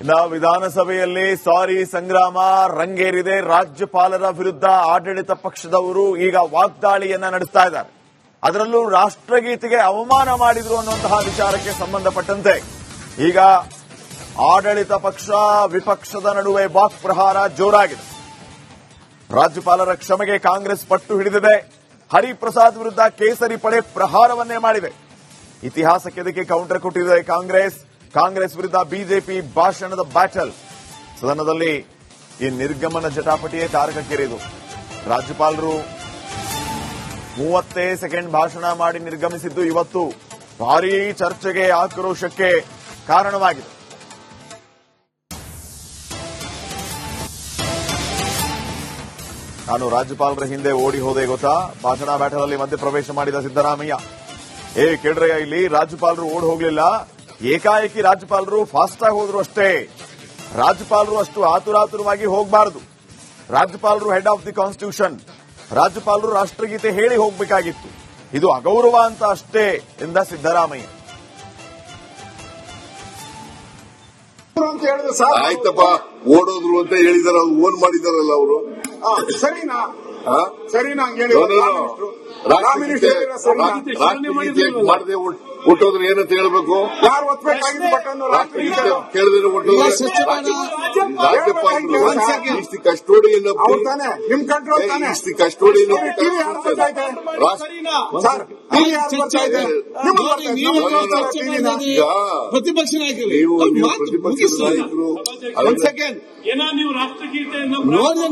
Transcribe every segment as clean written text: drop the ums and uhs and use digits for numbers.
ಇನ್ನು ವಿಧಾನಸಭೆಯಲ್ಲಿ ಸಾರಿ ಸಂಗ್ರಾಮ ರಂಗೇರಿದೆ. ರಾಜ್ಯಪಾಲರ ವಿರುದ್ಧ ಆಡಳಿತ ಪಕ್ಷದವರು ಈಗ ವಾಗ್ದಾಳಿಯನ್ನ ನಡೆಸ್ತಾ ಇದ್ದಾರೆ. ಅದರಲ್ಲೂ ರಾಷ್ಟ್ರಗೀತೆಗೆ ಅವಮಾನ ಮಾಡಿದ್ರು ಅನ್ನುವಂತಹ ವಿಚಾರಕ್ಕೆ ಸಂಬಂಧಪಟ್ಟಂತೆ ಈಗ ಆಡಳಿತ ಪಕ್ಷ ವಿಪಕ್ಷದ ನಡುವೆ ವಾಕ್ ಪ್ರಹಾರ ಜೋರಾಗಿದೆ. ರಾಜ್ಯಪಾಲರ ಕ್ಷಮೆಗೆ ಕಾಂಗ್ರೆಸ್ ಪಟ್ಟು ಹಿಡಿದಿದೆ. ಹರಿಪ್ರಸಾದ್ ವಿರುದ್ಧ ಕೇಸರಿ ಪಡೆ ಪ್ರಹಾರವನ್ನೇ ಮಾಡಿದೆ. ಇತಿಹಾಸಕ್ಕೆ ಇದಕ್ಕೆ ಕೌಂಟರ್ ಕೊಟ್ಟಿದೆ ಕಾಂಗ್ರೆಸ್ ವಿರುದ್ಧ ಬಿಜೆಪಿ ಭಾಷಣದ ಬ್ಯಾಟಲ್. ಸದನದಲ್ಲಿ ಈ ನಿರ್ಗಮನ ಜಟಾಪಟಿಯೇ ತಾರಕಕ್ಕೇರಿದು. ರಾಜ್ಯಪಾಲರು 30 ಸೆಕೆಂಡ್ ಭಾಷಣ ಮಾಡಿ ನಿರ್ಗಮಿಸಿದ್ದು ಇವತ್ತು ಭಾರೀ ಚರ್ಚೆಗೆ ಆಕ್ರೋಶಕ್ಕೆ ಕಾರಣವಾಗಿದೆ. ನಾನು ರಾಜ್ಯಪಾಲರ ಹಿಂದೆ ಓಡಿ ಹೋದೆ ಗೊತ್ತಾ? ಭಾಷಣ ಬ್ಯಾಟಲ್ ಅಲ್ಲಿ ಮಧ್ಯಪ್ರವೇಶ ಮಾಡಿದ ಸಿದ್ದರಾಮಯ್ಯ. ಕೇಳ್ರಯ್ಯ, ಇಲ್ಲಿ ರಾಜ್ಯಪಾಲರು ಓಡಿ ಹೋಗ್ಲಿಲ್ಲ, ಏಕಾಏಕಿ ರಾಜ್ಯಪಾಲರು ಫಾಸ್ಟ್ ಆಗಿ ಹೋದ್ರು ಅಷ್ಟೇ. ರಾಜ್ಯಪಾಲರು ಅಷ್ಟು ಆತುರಾತುರವಾಗಿ ಹೋಗಬಾರದು. ರಾಜ್ಯಪಾಲರು ಹೆಡ್ ಆಫ್ ದಿ ಕಾನ್ಸ್ಟಿಟ್ಯೂಷನ್. ರಾಜ್ಯಪಾಲರು ರಾಷ್ಟ್ರಗೀತೆ ಹೇಳಿ ಹೋಗಬೇಕಾಗಿತ್ತು. ಇದು ಅಗೌರವ ಅಂತ ಅಷ್ಟೇ ಎಂದ ಸಿದ್ದರಾಮಯ್ಯ. ಆಯ್ತಪ್ಪ, ಓಡೋದ್ರು ಅಂತ ಹೇಳಿದಾರ, ಓನ್ ಮಾಡಿದಾರಲ್ಲ ಅವರು. ಸರಿನಾ ಮಾಡದೆ ಹುಟ್ಟೋದ್ರೆ ಏನಂತ ಹೇಳ್ಬೇಕು? ಯಾರು ಒತ್ತಬೇಕಾಗಿದ್ದು ಬಟನ್ನು ಕೇಳಿದ್ರೆ ರಾಜ್ಯಪಾಲರು ಇಷ್ಟು ಕಸ್ಟೋಡಿಯನ್ನು ನಿಮ್ ಕಂಟ್ರೋಲ್ ತಾನೆ ಕಸ್ಟೋಡಿಯನ್ನು ಪ್ರತಿಪಕ್ಷ ನಾಯಕರು ನೀವು ಪ್ರತಿಪಕ್ಷ ನಾಯಕರು ನೀವು ರಾಷ್ಟ್ರಗೀತೆಯನ್ನು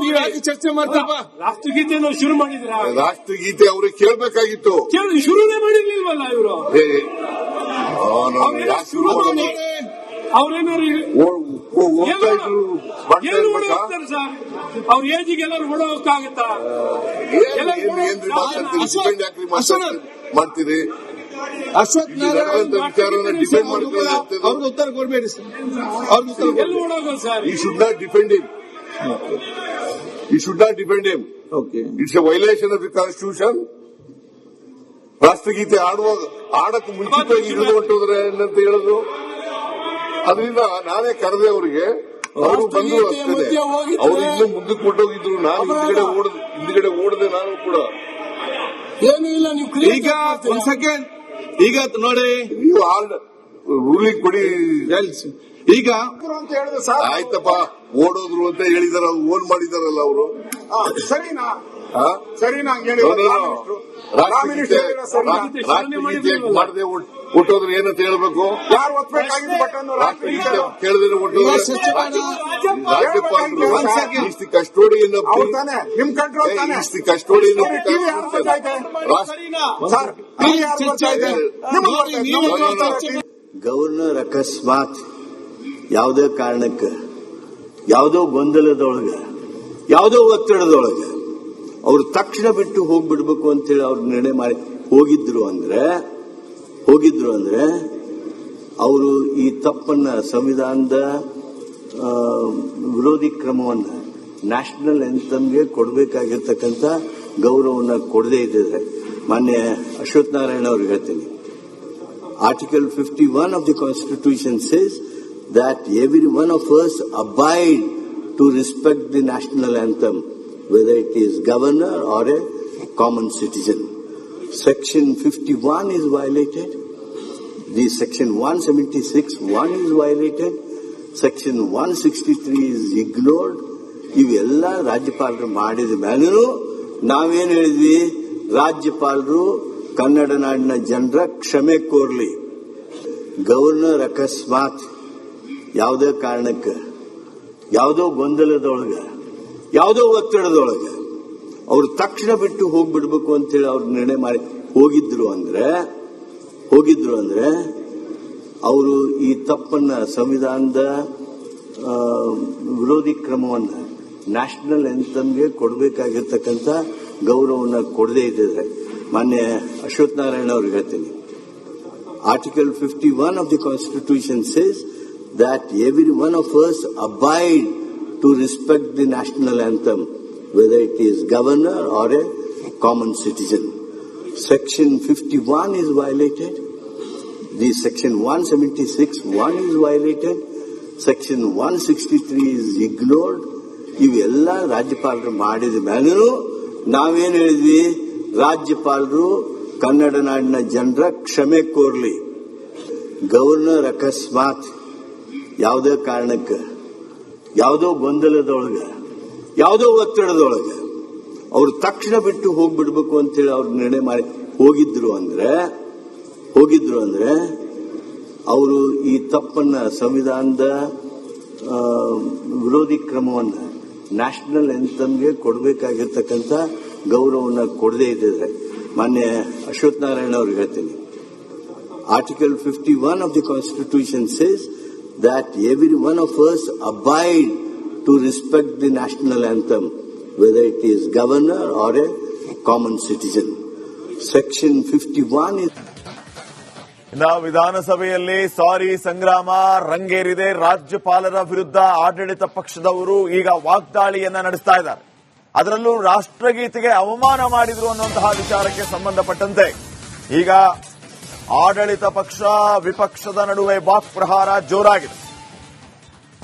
ನೀವು ಯಾಕೆ ಚರ್ಚೆ ಮಾಡ್ತಪ್ಪ? ರಾಷ್ಟ್ರಗೀತೆಯನ್ನು ಶುರು ಮಾಡಿದ್ರ? ರಾಷ್ಟ್ರಗೀತೆ ಅವ್ರಿಗೆ ಕೇಳಬೇಕಾಗಿತ್ತು, ಶುರುನೇ ಮಾಡಿರ್ಲಿಲ್ವಲ್ಲ ಇವರು. ಅವ್ರೇನಾರು ಹೋಗ್ತಾರೆ ಸರ್, ಅವ್ರ ಏಜಿಗೆ ಎಲ್ಲರೂ ಓಡೋಕ್ಕಾಗತ್ತಾ? ಮಾಡ್ತೀರಿ ಅಶ್ವಥ್ ನಾರಾಯಣ ವಿಚಾರನ ಡಿಫೆಂಡ್ ಮಾಡ್ಕೊಳ್ಳಿ. ಅವ್ರಿಗೆ ಉತ್ತರ ಕೊಡ್ಬೇಡಿ ಸರ್, ಅವ್ರಿಗೆ ಉತ್ತರ ಎಲ್ಲಿ ಓಡೋಗೋದು sir? He should not defend him. Okay, it's a violation of the constitution. ರಾಷ್ಟ್ರಗೀತೆ ಆಡಕ್ಕೆ ಮುಂಚಿತವಾಗಿ ಹಿಡಿದು ಹೊಂಟೋದ್ರೆ ಏನಂತ ಹೇಳಿದ್ರು. ಅದರಿಂದ ನಾನೇ ಕರೆದೆ ಅವರಿಗೆ, ಅವರು ಬಂದು ಅಷ್ಟೇ. ಅವರು ಇನ್ನೂ ಮುಂದಕ್ಕೆ ಹೊಟ್ಟೋಗಿದ್ರು, ನಾನು ಹಿಂದ್ಗಡೆ ಓಡದೆ ನಾನು ಕೂಡ. ಏನೂ ಇಲ್ಲ, ನೀವು ಈಗ ಒಂದ್ ಸೆಕೆಂಡ್, ಈಗ ನೋಡಿ ನೀವು ರೂಲಿಂಗ್ ಕೊಡಿ. ಈಗ ಅಂತ ಹೇಳಿದ್ರು ಸರ್. ಆಯ್ತಪ್ಪ, ಓಡೋದ್ರು ಅಂತ ಹೇಳಿದಾರ, ಓನ್ ಮಾಡಿದಾರಲ್ಲ ಅವರು. ಸರಿನಾ ರಾಷ್ಟ್ರಗೀತೆ ಮಾಡದೆ ಹುಟ್ಟೋದ್ರೆ ಏನಂತ ಹೇಳ್ಬೇಕು? ಯಾರು ಒತ್ತಬೇಕಾಗಿದ್ದು ಬಟನ್ನು ಕೇಳಿದ್ರೆ ರಾಜ್ಯಪಾಲರು ಇಷ್ಟು ಕಸ್ಟೋಡಿಯನ್ನು ನಿಮ್ ಕಂಟ್ರೋಲ್ ತಾನೆ ಕಸ್ಟೋಡಿಯನ್ನು ಗವರ್ನರ್ ಅಕಸ್ಮಾತ್ ಯಾವುದೇ ಕಾರಣಕ್ಕೆ ಯಾವುದೋ ಗೊಂದಲದೊಳಗೆ ಯಾವುದೋ ಒತ್ತಡದೊಳಗೆ ಅವ್ರು ತಕ್ಷಣ ಬಿಟ್ಟು ಹೋಗ್ಬಿಡ್ಬೇಕು ಅಂತೇಳಿ ಅವ್ರು ನಿರ್ಣಯ ಮಾಡಿ ಹೋಗಿದ್ರು ಅಂದ್ರೆ ಅವರು ಈ ತಪ್ಪನ್ನ, ಸಂವಿಧಾನದ ವಿರೋಧಿ ಕ್ರಮವನ್ನು ನ್ಯಾಷನಲ್ ಎಂಥಮ್ಗೆ ಕೊಡಬೇಕಾಗಿರ್ತಕ್ಕಂಥ ಗೌರವವನ್ನು ಕೊಡದೇ ಇದ್ದಿದ್ರೆ, ಮಾನ್ಯ ಅಶ್ವಥ್ ನಾರಾಯಣ ಅವ್ರಿಗೆ ಹೇಳ್ತೀನಿ, Article 51 of the Constitution says that every one of us abide to respect the national anthem, whether it is governor or a common citizen. Section 51 is violated. The Section 176(1) is violated. Section 163 is ignored. ಇವೆಲ್ಲ ರಾಜ್ಯಪಾಲರು ಮಾಡಿದ ಮೇಲೂ ನಾವೇನು ಹೇಳಿದ್ವಿ? ರಾಜ್ಯಪಾಲರು ಕನ್ನಡ ನಾಡಿನ ಜನರ ಕ್ಷಮೆ ಕೋರ್ಲಿ. ಗವರ್ನರ್ ಅಕಸ್ಮಾತ್ ಯಾವುದೇ ಕಾರಣಕ್ಕೆ ಯಾವುದೋ ಗೊಂದಲದೊಳಗೆ ಯಾವುದೋ ಒತ್ತಡದೊಳಗೆ ಅವ್ರು ತಕ್ಷಣ ಬಿಟ್ಟು ಹೋಗ್ಬಿಡ್ಬೇಕು ಅಂತೇಳಿ ಅವ್ರು ನಿರ್ಣಯ ಮಾಡಿ ಹೋಗಿದ್ರು ಅಂದ್ರೆ ಅವರು ಈ ತಪ್ಪನ್ನ, ಸಂವಿಧಾನದ ವಿರೋಧಿ ಕ್ರಮವನ್ನು ನ್ಯಾಷನಲ್ ಎಂಥಮ್ಗೆ ಕೊಡಬೇಕಾಗಿರ್ತಕ್ಕಂಥ ಗೌರವವನ್ನು ಕೊಡದೇ ಇದ್ದಿದ್ರೆ, ಮಾನ್ಯ ಅಶ್ವಥ್ ನಾರಾಯಣ ಅವ್ರಿಗೆ ಹೇಳ್ತೀನಿ, Article 51 of the Constitution says that every one of us abide to respect the national anthem, whether it is governor or a common citizen. Section 51 is violated. The Section 176(1) is violated. Section 163 is ignored. ಇವೆಲ್ಲ ರಾಜ್ಯಪಾಲರು ಮಾಡಿದ ಮೇಲೂ ನಾವೇನು ಹೇಳಿದ್ವಿ, ರಾಜ್ಯಪಾಲರು ಕನ್ನಡ ನಾಡಿನ ಜನರ ಕ್ಷಮೆ ಕೋರ್ಲಿ. ಗವರ್ನರ್ ಅಕಸ್ಮಾತ್ ಯಾವುದೇ ಕಾರಣಕ್ಕೆ ಯಾವುದೋ ಗೊಂದಲದೊಳಗೆ ಯಾವುದೋ ಒತ್ತಡದೊಳಗೆ ಅವರು ತಕ್ಷಣ ಬಿಟ್ಟು ಹೋಗ್ಬಿಡ್ಬೇಕು ಅಂತೇಳಿ ಅವ್ರು ನಿರ್ಣಯ ಮಾಡಿ ಹೋಗಿದ್ರು ಅಂದ್ರೆ ಅವರು ಈ ತಪ್ಪನ್ನ ಸಂವಿಧಾನದ ವಿರೋಧಿ ಕ್ರಮವನ್ನು ನ್ಯಾಷನಲ್ ಎಂಥಮ್ಗೆ ಕೊಡಬೇಕಾಗಿರ್ತಕ್ಕಂಥ ಗೌರವವನ್ನು ಕೊಡದೇ ಇದ್ದಿದ್ರೆ, ಮಾನ್ಯ ಅಶ್ವಥ್ ನಾರಾಯಣ ಅವ್ರಿಗೆ ಹೇಳ್ತೀನಿ, Article 51 of the Constitution says that every one of us abide to respect the national anthem, whether it is governor or a common citizen. Section 51 is... ಇನ್ನು ವಿಧಾನಸಭೆಯಲ್ಲಿ ಸಾರಿ ಸಂಗ್ರಾಮ ರಂಗೇರಿದೆ. ರಾಜ್ಯಪಾಲರ ವಿರುದ್ಧ ಆಡಳಿತ ಪಕ್ಷದವರು ಈಗ ವಾಗ್ದಾಳಿಯನ್ನ ನಡೆಸ್ತಾ ಇದ್ದಾರೆ. ಅದರಲ್ಲೂ ರಾಷ್ಟ್ರಗೀತೆಗೆ ಅವಮಾನ ಮಾಡಿದ್ರು ಅನ್ನುವಂತಹ ವಿಚಾರಕ್ಕೆ ಸಂಬಂಧಪಟ್ಟಂತೆ ಈಗ ಆಡಳಿತ ಪಕ್ಷ ವಿಪಕ್ಷದ ನಡುವೆ ವಾಕ್ ಪ್ರಹಾರ ಜೋರಾಗಿದೆ.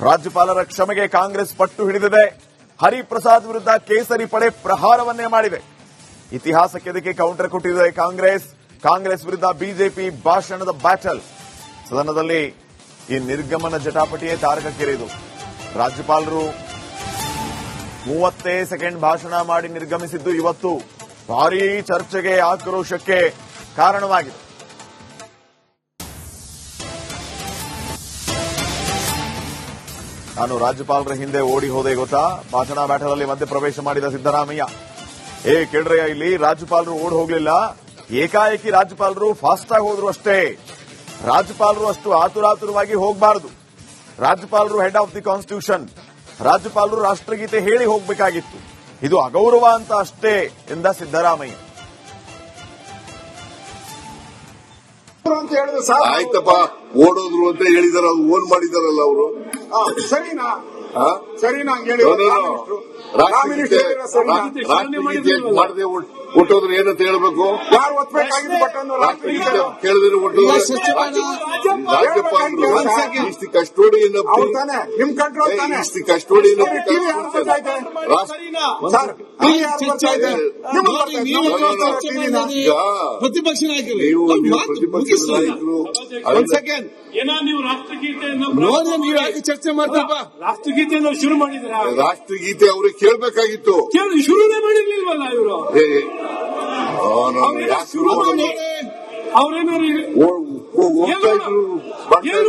ರಾಜ್ಯಪಾಲರ ಕ್ಷಮೆಗೆ ಕಾಂಗ್ರೆಸ್ ಪಟ್ಟು ಹಿಡಿದಿದೆ. ಹರಿಪ್ರಸಾದ್ ವಿರುದ್ಧ ಕೇಸರಿ ಪಡೆ ಪ್ರಹಾರವನ್ನೇ ಮಾಡಿದೆ. ಇತಿಹಾಸಕ್ಕೆ ಇದಕ್ಕೆ ಕೌಂಟರ್ ಕೊಟ್ಟಿದೆ ಕಾಂಗ್ರೆಸ್ ವಿರುದ್ಧ ಬಿಜೆಪಿ ಭಾಷಣದ ಬ್ಯಾಟಲ್. ಸದನದಲ್ಲಿ ಈ ನಿರ್ಗಮನ ಜಟಾಪಟಿಯೇ ತಾರಕಕ್ಕೇರಿದು. ರಾಜ್ಯಪಾಲರು 30 ಸೆಕೆಂಡ್ ಭಾಷಣ ಮಾಡಿ ನಿರ್ಗಮಿಸಿದ್ದು ಇವತ್ತು ಭಾರೀ ಚರ್ಚೆಗೆ ಆಕ್ರೋಶಕ್ಕೆ ಕಾರಣವಾಗಿದೆ. ನಾನು ರಾಜ್ಯಪಾಲರ ಹಿಂದೆ ಓಡಿ ಹೋದೆ ಗೊತ್ತಾ, ಭಾಷಣ ಬ್ಯಾಟಲ್ ಮಧ್ಯೆ ಪ್ರವೇಶ ಮಾಡಿದ ಸಿದ್ದರಾಮಯ್ಯ. ಕೇಳ್ರಯ್ಯ, ಇಲ್ಲಿ ರಾಜ್ಯಪಾಲರು ಓಡಿ ಹೋಗ್ಲಿಲ್ಲ, ಏಕಾಏಕಿ ರಾಜ್ಯಪಾಲರು ಫಾಸ್ಟ್ ಆಗಿ ಹೋದ್ರು ಅಷ್ಟೇ. ರಾಜ್ಯಪಾಲರು ಅಷ್ಟು ಆತುರಾತುರವಾಗಿ ಹೋಗಬಾರದು. ರಾಜ್ಯಪಾಲರು ಹೆಡ್ ಆಫ್ ದಿ ಕಾನ್ಸ್ಟಿಟ್ಯೂಷನ್, ರಾಜ್ಯಪಾಲರು ರಾಷ್ಟ್ರಗೀತೆ ಹೇಳಿ ಹೋಗಬೇಕಾಗಿತ್ತು. ಇದು ಅಗೌರವ ಅಂತ ಅಷ್ಟೇ ಎಂದ ಸಿದ್ದರಾಮಯ್ಯ. ಅಂತ ಹೇಳಿದ್ರು ಸರ್. ಆಯ್ತಪ್ಪ, ಓಡೋದ್ರು ಅಂತ ಹೇಳಿದಾರ, ಓನ್ ಮಾಡಿದಾರಲ್ಲ ಅವರು. ಸರಿನಾ ಹೇಳಿ ರಾಷ್ಟ್ರಗೀತೆ ಮಾಡದೆ ಹುಟ್ಟೋದ್ರು ಏನಂತ ಹೇಳ್ಬೇಕು? ಯಾರು ಒತ್ತಬೇಕಾಗಿದ್ದು ಬಟ್ಟನ್ನು ರಾಷ್ಟ್ರಗೀತೆ ಕೇಳಿದ್ರೆ ಹುಟ್ಟೋದು ರಾಜ್ಯಪಾಲರು ಇಸ್ ದಿ ಕಸ್ಟೋಡಿಯನ್ ಆಫ್ ನಿಮ್ ಕಂಟ್ರೋಲ್ ತಾನೆ. ಇಸ್ ದಿ ಕಸ್ಟೋಡಿಯನ್ ಆಫ್ ಪ್ರತಿಪಕ್ಷ ನಾಯಕರು ನೀವು ಪ್ರತಿಪಕ್ಷ ನಾಯಕರು ನೀವು ರಾಷ್ಟ್ರಗೀತೆಯನ್ನು ಚರ್ಚೆ ಮಾಡ್ತಪ್ಪ. ರಾಷ್ಟ್ರಗೀತೆಯನ್ನು ಶುರು ಮಾಡಿದ್ರ? ರಾಷ್ಟ್ರಗೀತೆ ಅವ್ರಿಗೆ ಕೇಳಬೇಕಾಗಿತ್ತು, ಶುರುನೇ ಮಾಡಿರ್ಲಿಲ್ವಲ್ಲ ಇವರು.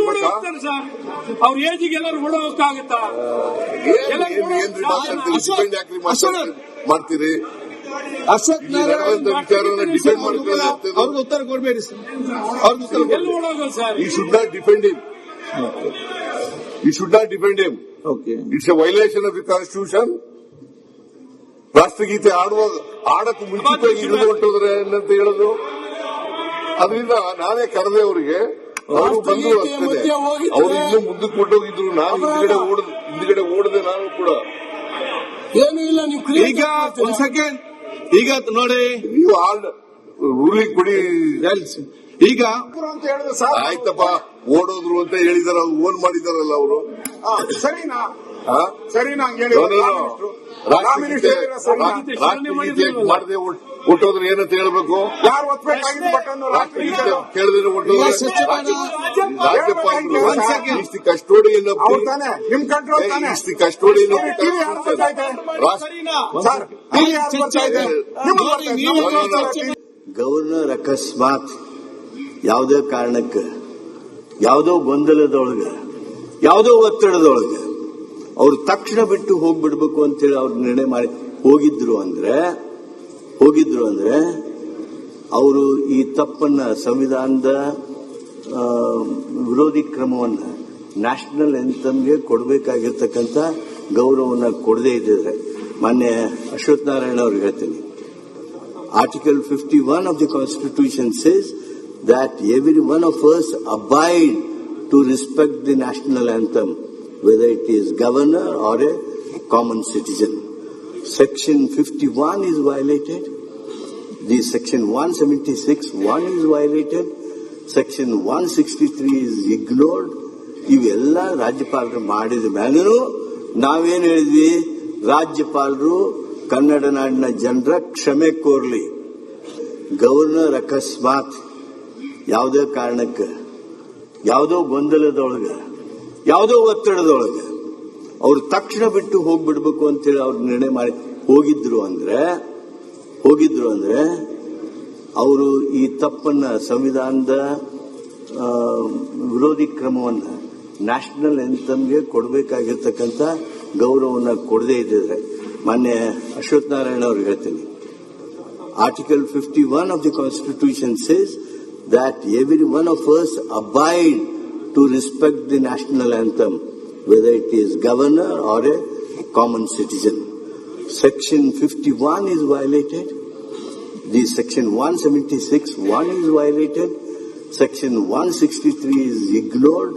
ಓಡೋಗ್ತಾರೆ ಸರ್, ಅವ್ರ ಏಜಿಗೆ ಎಲ್ಲರೂ ಓಡೋಗಕ್ಕಾಗತ್ತಾ? ಮಾಡ್ತೀರಿ ಅಶೋಕ್ ನಾರಾಯಣ ಡಿಪೆಂಡ್ ಮಾಡ್ಕೊಳ್ಳಿ. ಅವ್ರಿಗೆ ಉತ್ತರ ಕೊಡ್ಬೇಡಿ ಸರ್. ಎಲ್ಲಿ ಓಡೋಗೋದು sir? He should not depend him. You should not defend him. Okay. It's a violation of the Constitution. ರಾಷ್ಟ್ರಗೀತೆ ಆಡಕ್ಕೂ ಮುಂಚಿತವಾಗಿ ಹಿಡಿದು ಹೊಂಟೋದ್ರೆ ಅಂತ ಹೇಳಿದ್ರು. ಅದರಿಂದ ನಾನೇ ಕರೆದೆ ಅವರಿಗೆ, ಅವರು ಬಂದು ಅಷ್ಟೇ. ಅವರು ಇನ್ನೂ ಮುಂದಕ್ಕೆ ಕೊಟ್ಟೋಗಿದ್ರು, ನಾನು ಹಿಂದ್ಗಡೆ ಓಡದೆ ನಾನು ಕೂಡ. ಏನೂ ಇಲ್ಲ. ನೀವು ಈಗ ಒಂದ್ ಸೆಕೆಂಡ್, ಈಗ ನೋಡಿ, ನೀವು ರೂಲಿಂಗ್ ಕೊಡಿ. ಈಗ ಅಂತ ಹೇಳಿದ್ರು ಸರ್. ಆಯ್ತಪ್ಪ, ಓಡೋದ್ರು ಅಂತ ಹೇಳಿದಾರ, ಓನ್ ಮಾಡಿದಾರಲ್ಲ ಅವರು. ಸರಿನಾ ಹೇಳಿ ರಾಷ್ಟ್ರಗೀತೆ ಮಾಡದೆ ಹುಟ್ಟೋದ್ರು ಏನಂತ ಹೇಳ್ಬೇಕು? ಯಾರು ಒತ್ತಬೇಕಾಗಿದ್ದು ಬಟ್ಟನ್ನು ರಾಷ್ಟ್ರಗೀತೆ ಕೇಳಿದ್ರೆ ಹುಟ್ಟೋದು ರಾಜ್ಯಪಾಲರು ಇಸ್ ದಿ ಕಸ್ಟೋಡಿಯನ್ ಆಫ್ ನಿಮ್ ಕಂಟ್ರೋಲ್ ತಾನೆ. Is the custodian of governor ಅಕಸ್ಮಾತ್ ಯಾವುದೇ ಕಾರಣಕ್ಕೆ ಯಾವುದೋ ಗೊಂದಲದೊಳಗೆ ಯಾವುದೋ ಒತ್ತಡದೊಳಗೆ ಅವರು ತಕ್ಷಣ ಬಿಟ್ಟು ಹೋಗ್ಬಿಡ್ಬೇಕು ಅಂತೇಳಿ ಅವ್ರು ನಿರ್ಣಯ ಮಾಡಿ ಹೋಗಿದ್ರು ಅಂದ್ರೆ ಅವರು ಈ ತಪ್ಪನ್ನ ಸಂವಿಧಾನದ ವಿರೋಧಿ ಕ್ರಮವನ್ನು ನ್ಯಾಷನಲ್ ಎಂಥಮ್ಗೆ ಕೊಡಬೇಕಾಗಿರ್ತಕ್ಕಂಥ ಗೌರವವನ್ನು ಕೊಡದೇ ಇದ್ದಿದ್ರೆ, ಮಾನ್ಯ ಅಶ್ವಥ್ ನಾರಾಯಣ ಅವ್ರಿಗೆ ಹೇಳ್ತೀನಿ, Article 51 of the Constitution says that every one of us abide to respect the national anthem, whether it is governor or a common citizen. Section 51 is violated. The Section 176(1) is violated. Section 163 is ignored. ಇವೆಲ್ಲ ರಾಜ್ಯಪಾಲರು ಮಾಡಿದ ಮೇಲೂ ನಾವೇನ್ ಹೇಳಿದ್ವಿ, ರಾಜ್ಯಪಾಲರು ಕನ್ನಡ ನಾಡಿನ ಜನರ ಕ್ಷಮೆ ಕೋರ್ಲಿ. ಗವರ್ನರ್ ಅಕಸ್ಮಾತ್ ಯಾವುದೇ ಕಾರಣಕ್ಕೆ ಯಾವುದೋ ಗೊಂದಲದೊಳಗೆ ಯಾವುದೋ ಒತ್ತಡದೊಳಗೆ ಅವ್ರು ತಕ್ಷಣ ಬಿಟ್ಟು ಹೋಗ್ಬಿಡ್ಬೇಕು ಅಂತೇಳಿ ಅವ್ರು ನಿರ್ಣಯ ಮಾಡಿ ಹೋಗಿದ್ರು ಅಂದ್ರೆ ಅವರು ಈ ತಪ್ಪನ್ನ ಸಂವಿಧಾನದ ವಿರೋಧಿ ಕ್ರಮವನ್ನ ನ್ಯಾಷನಲ್ ಎಂಥಮ್ಗೆ ಕೊಡಬೇಕಾಗಿರ್ತಕ್ಕಂಥ ಗೌರವವನ್ನು ಕೊಡದೇ ಇದ್ದಿದ್ರೆ, ಮಾನ್ಯ ಅಶ್ವಥ್ ನಾರಾಯಣ ಅವ್ರಿಗೆ ಹೇಳ್ತೀನಿ, Article 51 of the Constitution says that every one of us abide to respect the national anthem, whether it is governor or a common citizen. Section 51 is violated. The Section 176(1) is violated. Section 163 is ignored.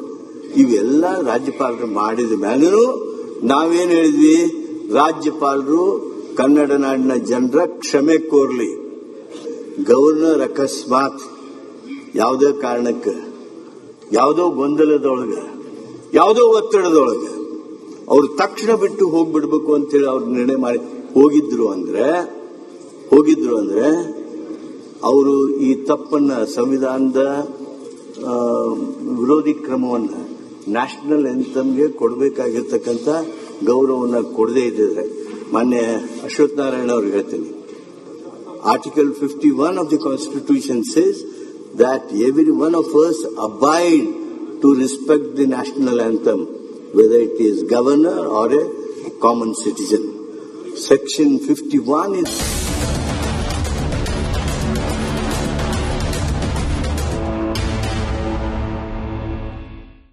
ಇವೆಲ್ಲ ರಾಜ್ಯಪಾಲರು ಮಾಡಿದ ಮೇಲೂ ನಾವೇನ್ ಹೇಳಿದ್ವಿ, ರಾಜ್ಯಪಾಲರು ಕನ್ನಡ ನಾಡಿನ ಜನರ ಕ್ಷಮೆ ಕೋರ್ಲಿ. ಗವರ್ನರ್ ಅಕಸ್ಮಾತ್ ಯಾವುದೇ ಕಾರಣಕ್ಕೆ ಯಾವುದೋ ಗೊಂದಲದೊಳಗೆ ಯಾವುದೋ ಒತ್ತಡದೊಳಗೆ ಅವ್ರು ತಕ್ಷಣ ಬಿಟ್ಟು ಹೋಗ್ಬಿಡ್ಬೇಕು ಅಂತೇಳಿ ಅವ್ರು ನಿರ್ಣಯ ಮಾಡಿ ಹೋಗಿದ್ರು ಅಂದ್ರೆ ಅವರು ಈ ತಪ್ಪನ್ನ ಸಂವಿಧಾನದ ವಿರೋಧಿ ಕ್ರಮವನ್ನ ನ್ಯಾಷನಲ್ ಎಂಥಮ್ಗೆ ಕೊಡಬೇಕಾಗಿರ್ತಕ್ಕಂಥ ಗೌರವವನ್ನು ಕೊಡದೇ ಇದ್ದಿದ್ರೆ, ಮಾನ್ಯ ಅಶ್ವಥ್ ನಾರಾಯಣ ಅವ್ರಿಗೆ ಹೇಳ್ತೀನಿ, Article 51 of the Constitution says that every one of us abide to respect the national anthem, whether it is governor or a common citizen. Section 51 is